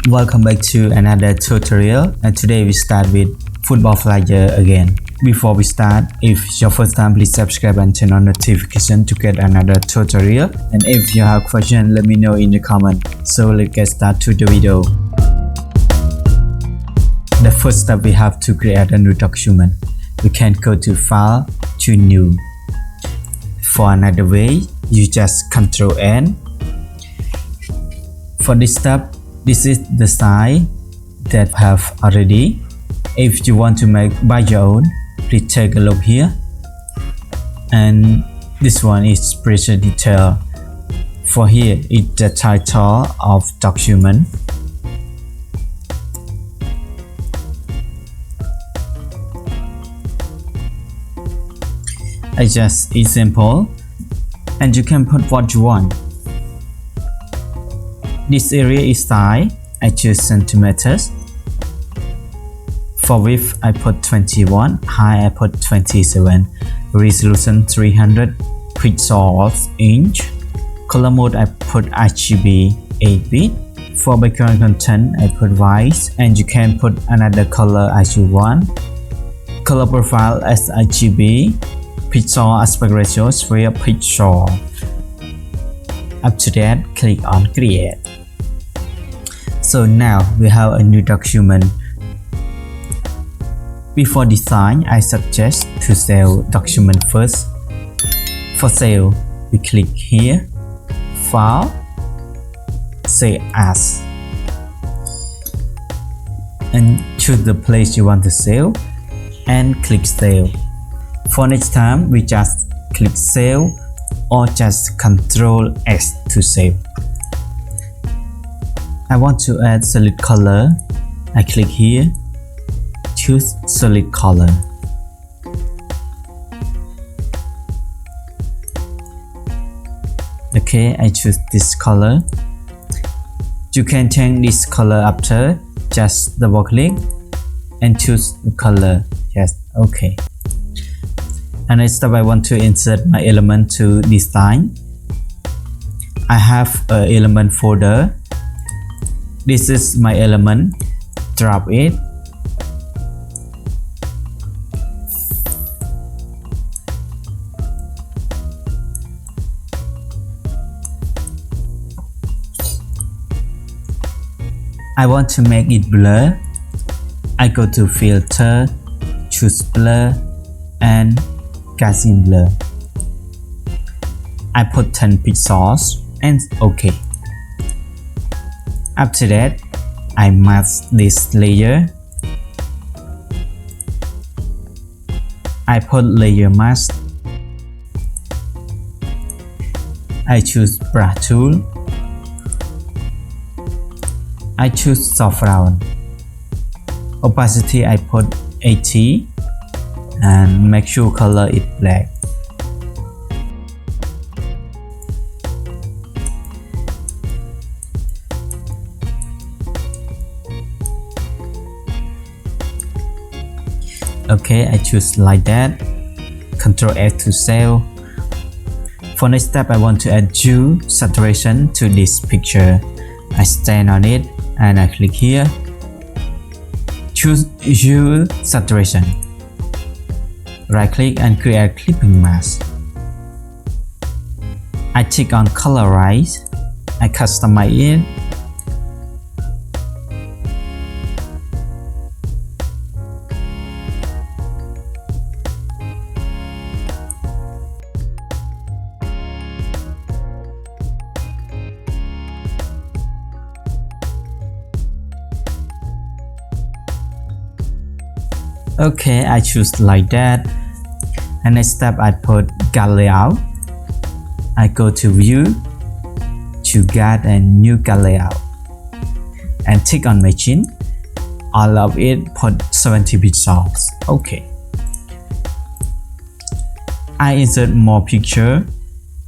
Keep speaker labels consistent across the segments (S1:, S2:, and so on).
S1: Welcome back to another tutorial, and today we start with football flyer again. Before we start, if it's your first time, please subscribe and turn on notification to get another tutorial. And if you have questions, let me know in the comment. So let's get started to the video. The first step, we have to create a new document. We can go to File, to New. For another way, you just Ctrl N. For this step, this is the size that I have already. If you want to make by your own, please take a look here. And this one is pressure detail. For here, it's the title of document. I just example, and you can put what you want. This area is size, I choose centimeters. For width, I put 21, height I put 27, resolution 300 pixels inch. Color mode I put RGB 8-bit. For background content, I put white, and you can put another color as you want. Color profile as RGB. Pixel aspect ratio 3 pixel. After that, click on Create. So now we have a new document. Before design, I suggest to save document first. For save, we click here, File, Save As, and choose the place you want to save, and click Save. For next time, we just click Save or just Ctrl X to save. I want to add solid color. I click here, choose solid color. Okay, I choose this color. You can change this color after, just double click and choose the color. Yes, okay. And next step, I want to insert my element to design. I have an element folder. This is my element. Drop it. I want to make it blur. I go to Filter, choose Blur, and Gaussian blur. I put 10 pixels and OK. After that, I mask this layer. I put layer mask. I choose brush tool. I choose soft round. Opacity I put 80 and make sure color is black. Okay, I choose like that. Ctrl X to save. For next step, I want to add hue saturation to this picture. I stand on it and I click here. Choose hue saturation. Right click and create clipping mask. I click on colorize. I customize it. Okay, I choose like that. And next step, I put guide layout. I go to View, choose guide and New Guide Layout, and tick on Machine. All of it put 70 pixels. Okay. I insert more picture.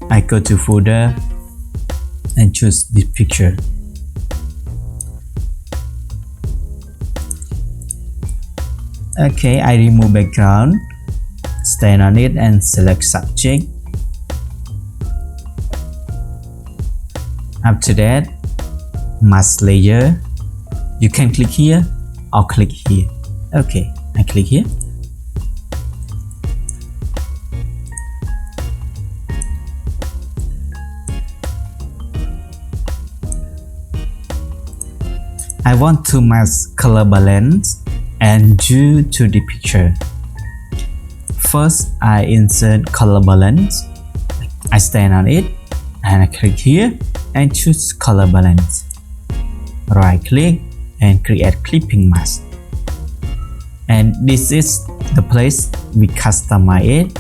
S1: I go to Folder and choose this picture. Okay, I remove background, stand on it and select subject. After that, mask layer, You can click here or click here. Okay, I click here. I want to match color balance and hue to the picture. First, I insert color balance. I stand on it and I click here and choose color balance. Right click and create clipping mask. And this is the place we customize it.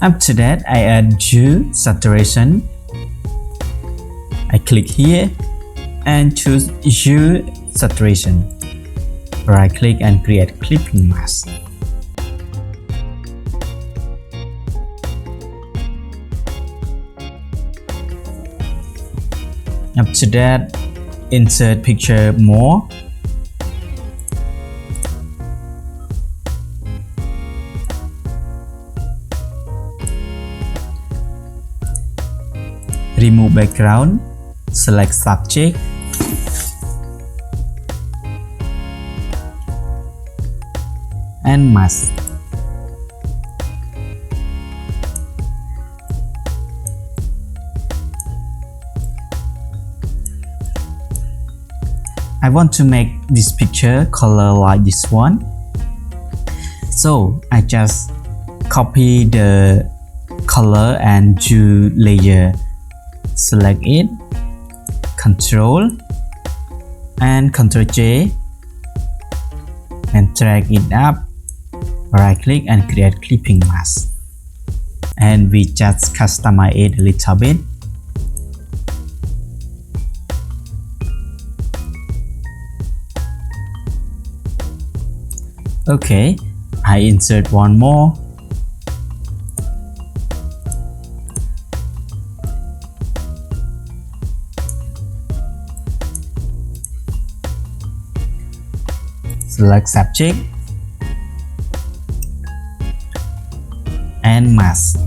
S1: After that, I add hue saturation. I click here and choose hue saturation. Right click and create clipping mask. After that, insert picture more. Remove background, select subject, and mask. I want to make this picture color like this one, so I just copy the color and hue layer. Select it, Control and Ctrl J and drag it up, right click and create clipping mask. And we just customize it a little bit. Okay, I insert one more. Select subject and mask.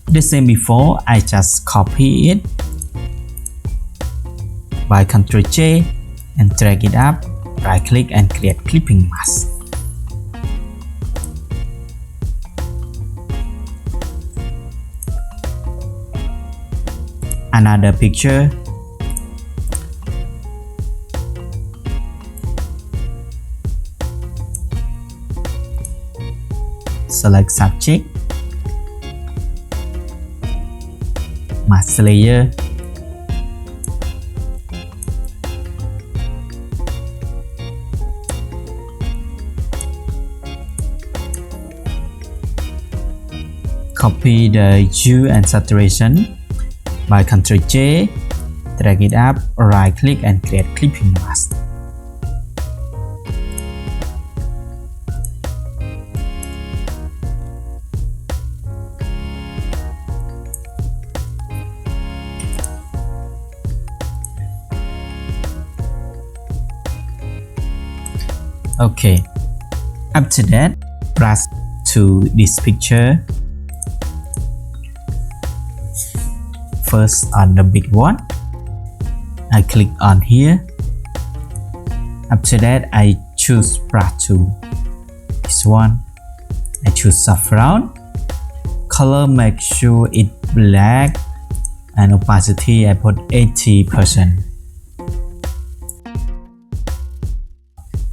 S1: The same before, I just copy it by Ctrl J and drag it up, right click and create clipping mask. Another picture. Select subject, mask layer, copy the hue and saturation by Ctrl J, drag it up, right click and create clipping mask. Okay, after that, brush to this picture. First on the big one, I click on here. After that, I choose brush tool. This one, I choose saffron. Color, make sure it black, and opacity I put 80%.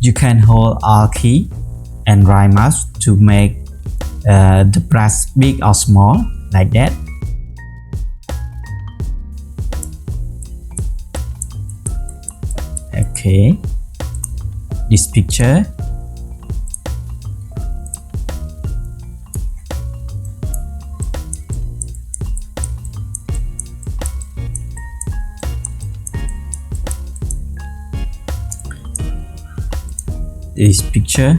S1: You can hold Alt key and right mouse to make the brush big or small, like that. Okay, this picture. This picture.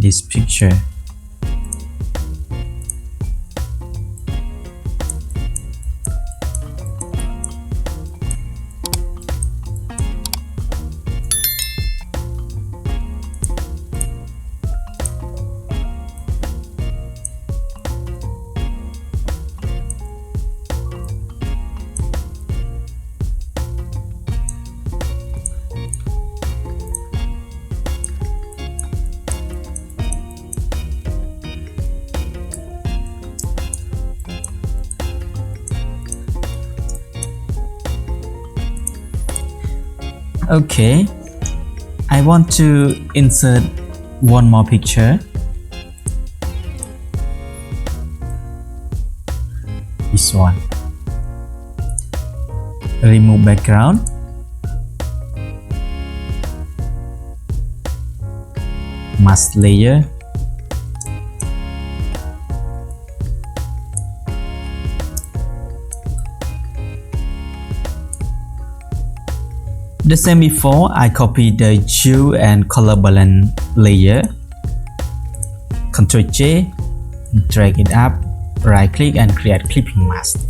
S1: this picture. Okay, I want to insert one more picture. This one. Remove background. Mask layer. The same before, I copy the hue and color balance layer. Ctrl J, drag it up, right click and create clipping mask.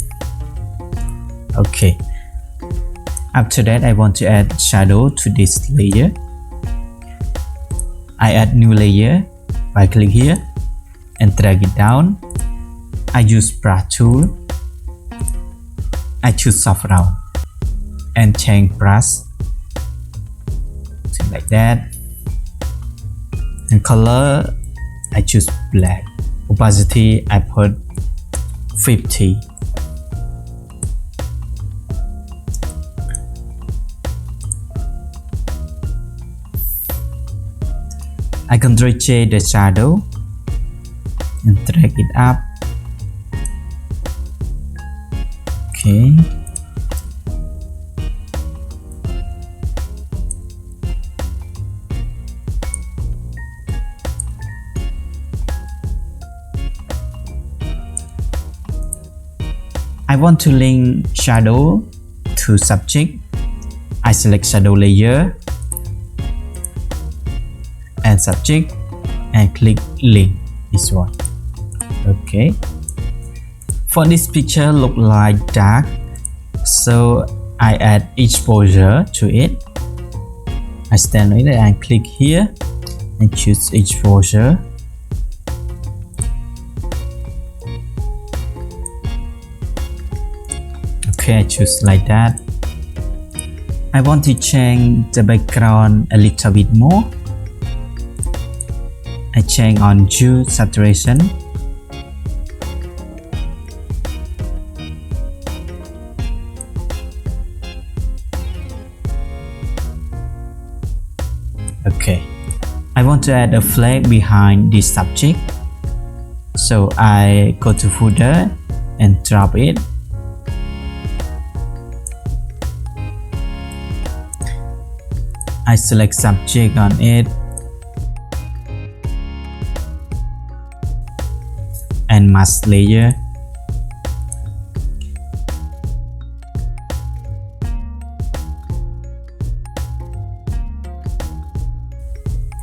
S1: Okay. After that, I want to add shadow to this layer. I add new layer, right click here and drag it down. I use brush tool. I choose soft round and change brush. Like that. And color, I choose black. Opacity, I put 50. I Ctrl J the shadow and drag it up. Okay. I want to link shadow to subject. I select shadow layer and subject and click link, this one. Okay. For this picture look like dark, so I add exposure to it. I stand on it and click here and choose exposure. Okay, I choose like that. I want to change the background a little bit more. I change on hue saturation. Okay. I want to add a flag behind this subject. So I go to footer and drop it. I select subject on it and mask layer.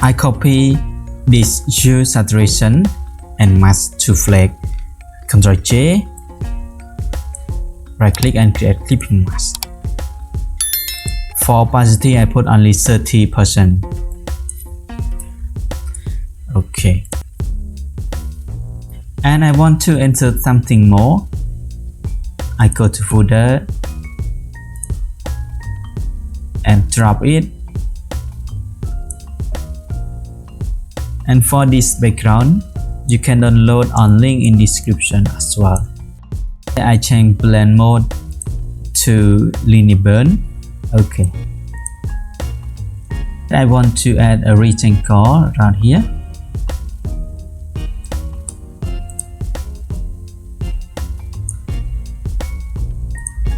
S1: I copy this hue saturation and mask to flag. Ctrl J, right click and create clipping mask. For opacity, I put only 30%. Okay. And I want to insert something more. I go to footer and drop it. And for this background, you can download on link in description as well. I change blend mode to linear burn. Okay. I want to add a rectangle around here.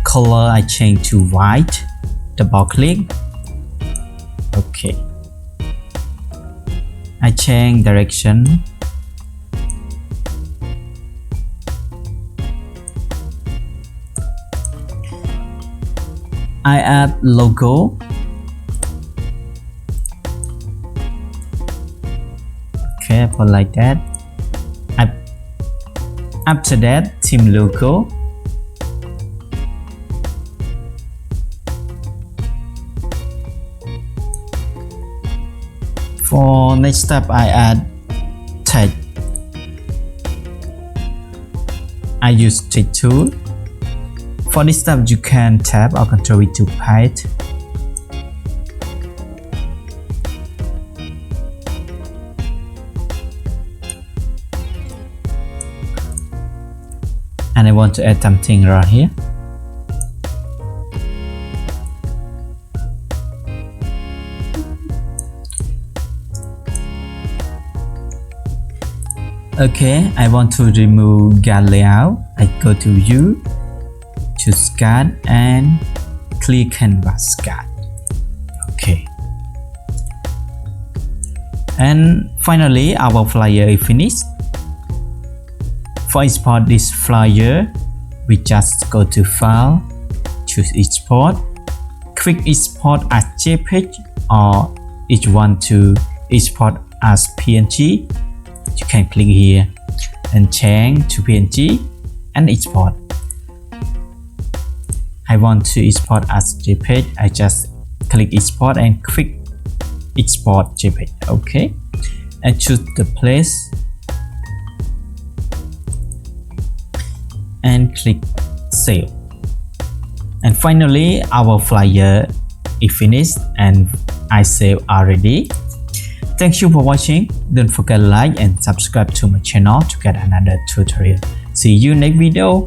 S1: Color I change to white. Double click. Okay. I change direction. I add logo. Okay, example like that. After that, team logo. For next step, I add tag. I use tag tool. For this step, you can tap or control it to paste. And I want to add something right here. Okay, I want to remove guide layout. I go to View, choose Guide and click Canvas Guide. Okay. And finally, our flyer is finished. For export this flyer, we just go to File, choose Export, click Export as JPEG, or if you want to export as PNG, you can click here and change to PNG and export. I want to export as JPEG. I just click Export and click Export JPEG. Okay, and choose the place and click Save. And finally, our flyer is finished and I save already. Thank you for watching. Don't forget to like and subscribe to my channel to get another tutorial. See you next video.